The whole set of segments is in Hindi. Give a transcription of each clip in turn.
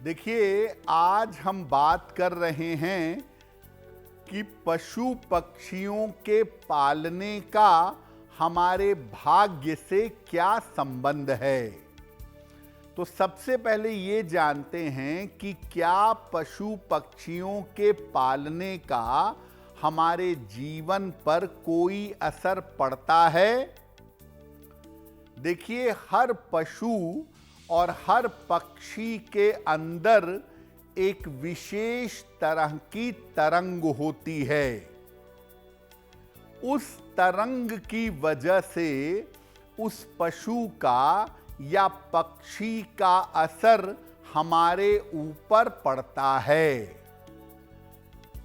देखिए, आज हम बात कर रहे हैं कि पशु पक्षियों के पालने का हमारे भाग्य से क्या संबंध है। तो सबसे पहले ये जानते हैं कि क्या पशु पक्षियों के पालने का हमारे जीवन पर कोई असर पड़ता है। देखिए, हर पशु और हर पक्षी के अंदर एक विशेष तरह की तरंग होती है। उस तरंग की वजह से उस पशु का या पक्षी का असर हमारे ऊपर पड़ता है।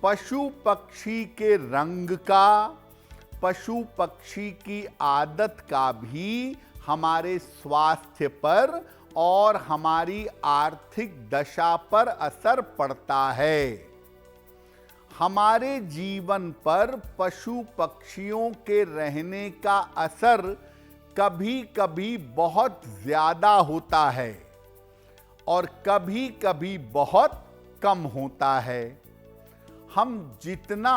पशु पक्षी के रंग का, पशु पक्षी की आदत का भी हमारे स्वास्थ्य पर और हमारी आर्थिक दशा पर असर पड़ता है। हमारे जीवन पर पशु पक्षियों के रहने का असर कभी कभी बहुत ज्यादा होता है और कभी कभी बहुत कम होता है। हम जितना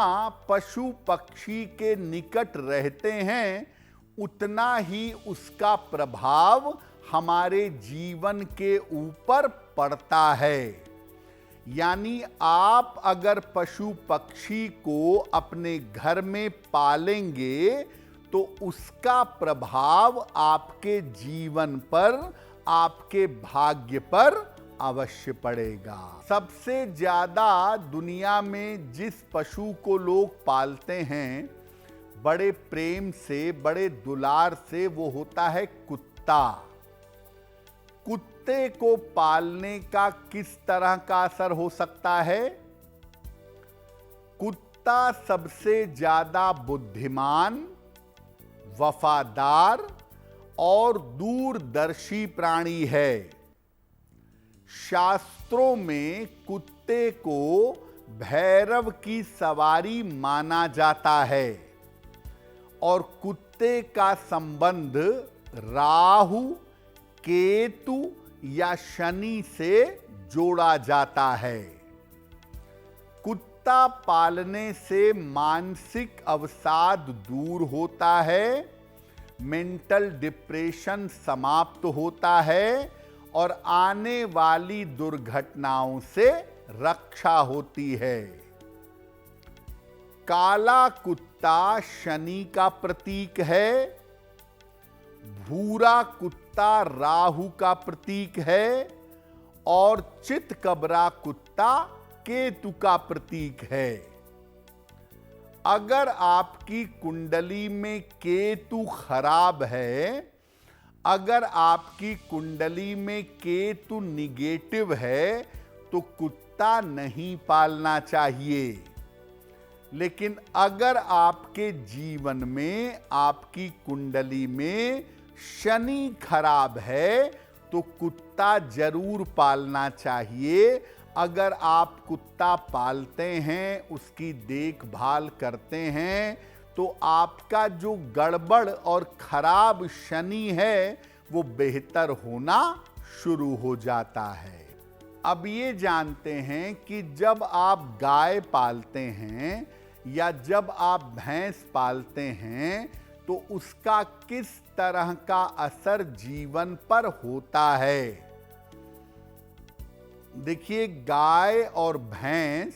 पशु पक्षी के निकट रहते हैं, उतना ही उसका प्रभाव हमारे जीवन के ऊपर पड़ता है। यानी आप अगर पशु पक्षी को अपने घर में पालेंगे तो उसका प्रभाव आपके जीवन पर, आपके भाग्य पर अवश्य पड़ेगा। सबसे ज्यादा दुनिया में जिस पशु को लोग पालते हैं बड़े प्रेम से, बड़े दुलार से, वो होता है कुत्ता। कुत्ते को पालने का किस तरह का असर हो सकता है? कुत्ता सबसे ज्यादा बुद्धिमान, वफादार और दूरदर्शी प्राणी है। शास्त्रों में कुत्ते को भैरव की सवारी माना जाता है और कुत्ते का संबंध राहु, केतु या शनि से जोड़ा जाता है। कुत्ता पालने से मानसिक अवसाद दूर होता है, मेंटल डिप्रेशन समाप्त होता है और आने वाली दुर्घटनाओं से रक्षा होती है। काला कुत्ता शनि का प्रतीक है, भूरा कुत्ता राहु का प्रतीक है और चितकबरा कुत्ता केतु का प्रतीक है। अगर आपकी कुंडली में केतु खराब है, अगर आपकी कुंडली में केतु निगेटिव है, तो कुत्ता नहीं पालना चाहिए। लेकिन अगर आपके जीवन में, आपकी कुंडली में शनि खराब है, तो कुत्ता जरूर पालना चाहिए। अगर आप कुत्ता पालते हैं, उसकी देखभाल करते हैं, तो आपका जो गड़बड़ और खराब शनि है वो बेहतर होना शुरू हो जाता है। अब ये जानते हैं कि जब आप गाय पालते हैं या जब आप भैंस पालते हैं तो उसका किस तरह का असर जीवन पर होता है। देखिए, गाय और भैंस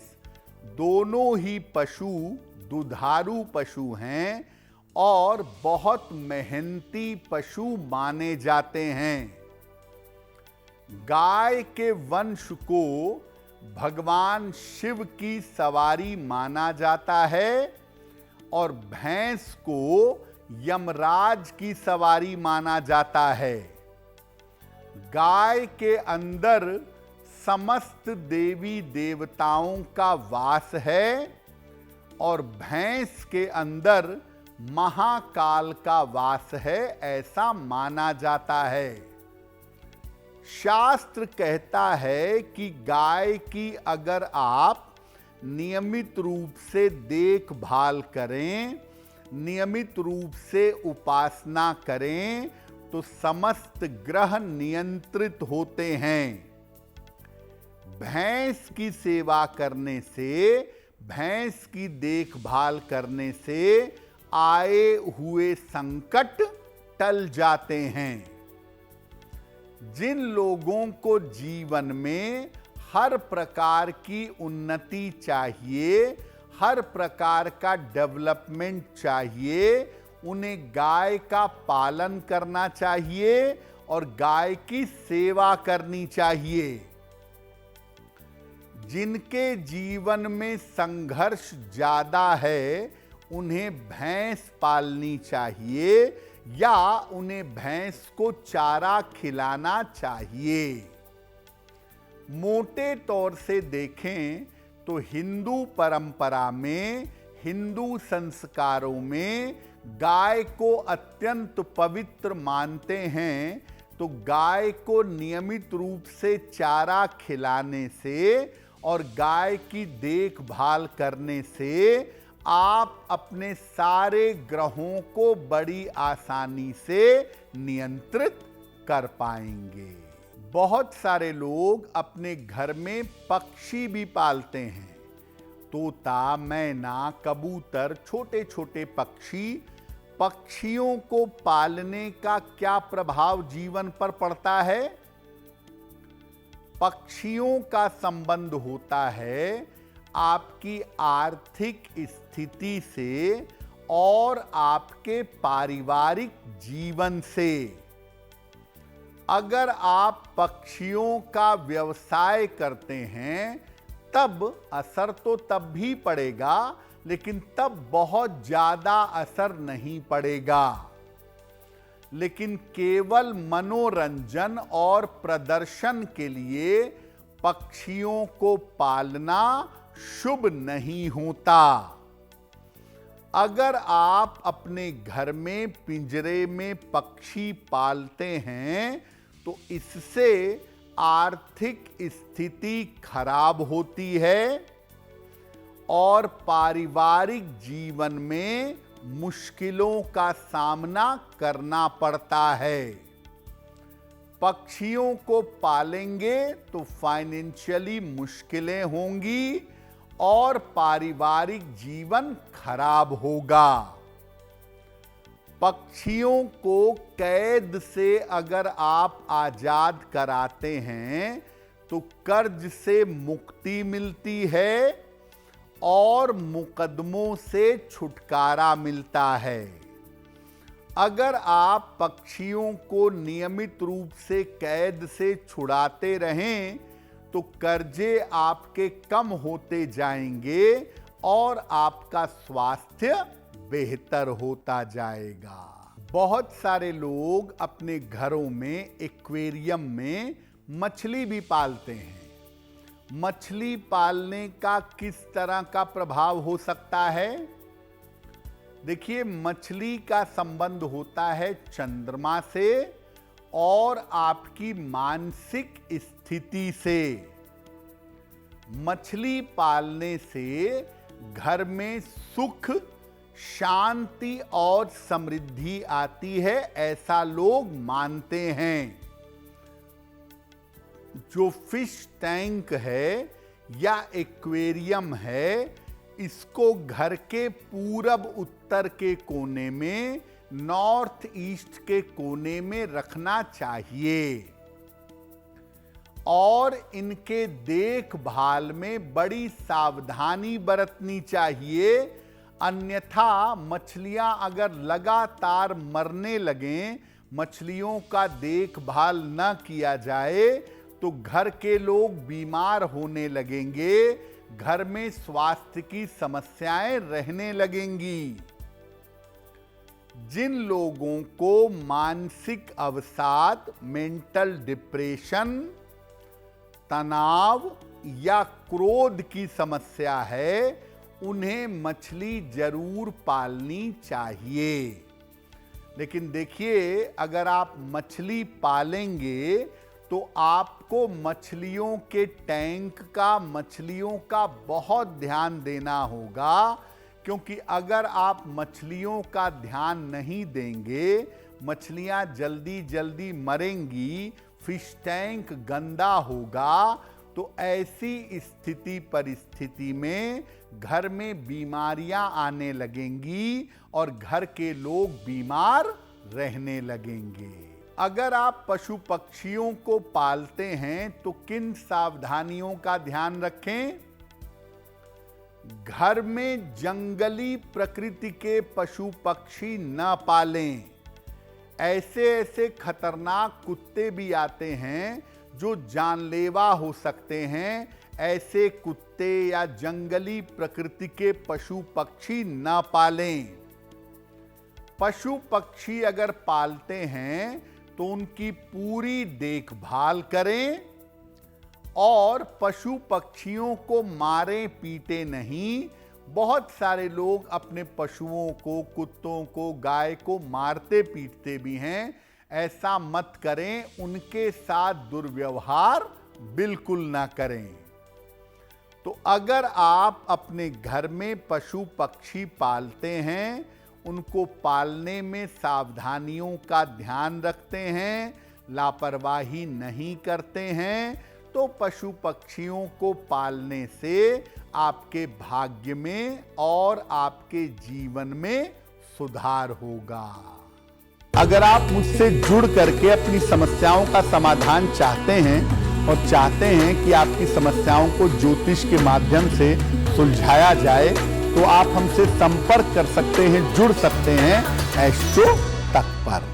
दोनों ही पशु दुधारू पशु हैं और बहुत मेहनती पशु माने जाते हैं। गाय के वंश को भगवान शिव की सवारी माना जाता है और भैंस को यमराज की सवारी माना जाता है। गाय के अंदर समस्त देवी देवताओं का वास है और भैंस के अंदर महाकाल का वास है, ऐसा माना जाता है। शास्त्र कहता है कि गाय की अगर आप नियमित रूप से देखभाल करें, नियमित रूप से उपासना करें, तो समस्त ग्रह नियंत्रित होते हैं। भैंस की सेवा करने से, भैंस की देखभाल करने से आए हुए संकट टल जाते हैं। जिन लोगों को जीवन में हर प्रकार की उन्नति चाहिए, हर प्रकार का डेवलपमेंट चाहिए, उन्हें गाय का पालन करना चाहिए और गाय की सेवा करनी चाहिए। जिनके जीवन में संघर्ष ज्यादा है, उन्हें भैंस पालनी चाहिए या उन्हें भैंस को चारा खिलाना चाहिए। मोटे तौर से देखें तो हिंदू परंपरा में, हिंदू संस्कारों में गाय को अत्यंत पवित्र मानते हैं। तो गाय को नियमित रूप से चारा खिलाने से और गाय की देखभाल करने से आप अपने सारे ग्रहों को बड़ी आसानी से नियंत्रित कर पाएंगे। बहुत सारे लोग अपने घर में पक्षी भी पालते हैं। तोता, मैना, कबूतर, छोटे छोटे पक्षी। पक्षियों को पालने का क्या प्रभाव जीवन पर पड़ता है? पक्षियों का संबंध होता है आपकी आर्थिक स्थिति से और आपके पारिवारिक जीवन से। अगर आप पक्षियों का व्यवसाय करते हैं तब असर तो तब भी पड़ेगा, लेकिन तब बहुत ज्यादा असर नहीं पड़ेगा। लेकिन केवल मनोरंजन और प्रदर्शन के लिए पक्षियों को पालना शुभ नहीं होता। अगर आप अपने घर में पिंजरे में पक्षी पालते हैं तो इससे आर्थिक स्थिति खराब होती है और पारिवारिक जीवन में मुश्किलों का सामना करना पड़ता है। पक्षियों को पालेंगे तो फाइनेंशियली मुश्किलें होंगी और पारिवारिक जीवन खराब होगा। पक्षियों को कैद से अगर आप आजाद कराते हैं तो कर्ज से मुक्ति मिलती है और मुकदमों से छुटकारा मिलता है। अगर आप पक्षियों को नियमित रूप से कैद से छुड़ाते रहें तो कर्जे आपके कम होते जाएंगे और आपका स्वास्थ्य बेहतर होता जाएगा। बहुत सारे लोग अपने घरों में एक्वेरियम में मछली भी पालते हैं। मछली पालने का किस तरह का प्रभाव हो सकता है? देखिए, मछली का संबंध होता है चंद्रमा से और आपकी मानसिक स्थिति से। मछली पालने से घर में सुख, शांति और समृद्धि आती है, ऐसा लोग मानते हैं। जो फिश टैंक है या एक्वेरियम है, इसको घर के पूरब उत्तर के कोने में, नॉर्थ ईस्ट के कोने में रखना चाहिए और इनके देखभाल में बड़ी सावधानी बरतनी चाहिए। अन्यथा मछलियां अगर लगातार मरने लगें, मछलियों का देखभाल न किया जाए तो घर के लोग बीमार होने लगेंगे, घर में स्वास्थ्य की समस्याएं रहने लगेंगी। जिन लोगों को मानसिक अवसाद, मेंटल डिप्रेशन, तनाव या क्रोध की समस्या है, उन्हें मछली जरूर पालनी चाहिए। लेकिन देखिए, अगर आप मछली पालेंगे तो आपको मछलियों के टैंक का, मछलियों का बहुत ध्यान देना होगा, क्योंकि अगर आप मछलियों का ध्यान नहीं देंगे, मछलियां जल्दी जल्दी मरेंगी, फिश टैंक गंदा होगा, तो ऐसी स्थिति परिस्थिति में घर में बीमारियां आने लगेंगी और घर के लोग बीमार रहने लगेंगे। अगर आप पशु पक्षियों को पालते हैं तो किन सावधानियों का ध्यान रखें? घर में जंगली प्रकृति के पशु पक्षी न पालें। ऐसे खतरनाक कुत्ते भी आते हैं जो जानलेवा हो सकते हैं। ऐसे कुत्ते या जंगली प्रकृति के पशु पक्षी न पालें। पशु पक्षी अगर पालते हैं तो उनकी पूरी देखभाल करें और पशु पक्षियों को मारें पीटे नहीं। बहुत सारे लोग अपने पशुओं को, कुत्तों को, गाय को मारते पीटते भी हैं। ऐसा मत करें, उनके साथ दुर्व्यवहार बिल्कुल ना करें। तो अगर आप अपने घर में पशु पक्षी पालते हैं, उनको पालने में सावधानियों का ध्यान रखते हैं, लापरवाही नहीं करते हैं, तो पशु पक्षियों को पालने से आपके भाग्य में और आपके जीवन में सुधार होगा। अगर आप मुझसे जुड़ करके अपनी समस्याओं का समाधान चाहते हैं और चाहते हैं कि आपकी समस्याओं को ज्योतिष के माध्यम से सुलझाया जाए, तो आप हमसे संपर्क कर सकते हैं, जुड़ सकते हैं एस्ट्रो तक पर।